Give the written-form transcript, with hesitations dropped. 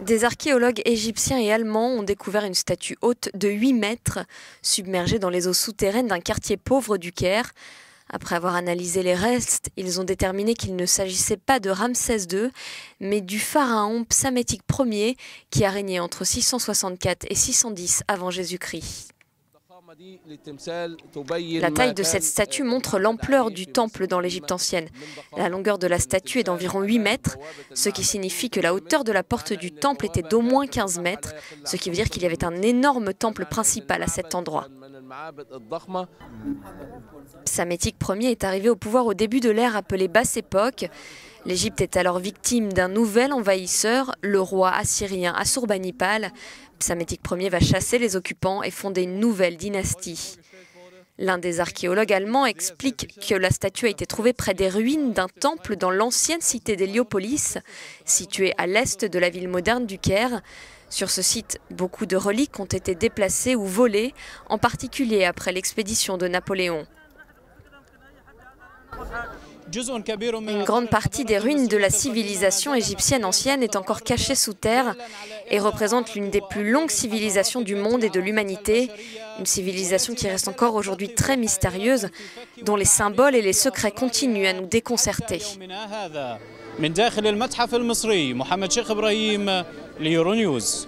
Des archéologues égyptiens et allemands ont découvert une statue haute de 8 mètres, submergée dans les eaux souterraines d'un quartier pauvre du Caire. Après avoir analysé les restes, ils ont déterminé qu'il ne s'agissait pas de Ramsès II, mais du pharaon Psamétique Ier, qui a régné entre 664 et 610 avant Jésus-Christ. La taille de cette statue montre l'ampleur du temple dans l'Égypte ancienne. La longueur de la statue est d'environ 8 mètres, ce qui signifie que la hauteur de la porte du temple était d'au moins 15 mètres, ce qui veut dire qu'il y avait un énorme temple principal à cet endroit. Psamétique Ier est arrivé au pouvoir au début de l'ère appelée Basse Époque. L'Égypte est alors victime d'un nouvel envahisseur, le roi assyrien Assurbanipal. Psamétique Ier va chasser les occupants et fonder une nouvelle dynastie. L'un des archéologues allemands explique que la statue a été trouvée près des ruines d'un temple dans l'ancienne cité d'Héliopolis, située à l'est de la ville moderne du Caire. Sur ce site, beaucoup de reliques ont été déplacées ou volées, en particulier après l'expédition de Napoléon. Une grande partie des ruines de la civilisation égyptienne ancienne est encore cachée sous terre et représente l'une des plus longues civilisations du monde et de l'humanité. Une civilisation qui reste encore aujourd'hui très mystérieuse, dont les symboles et les secrets continuent à nous déconcerter. من داخل المتحف المصري محمد شيخ إبراهيم ليورو نيوز.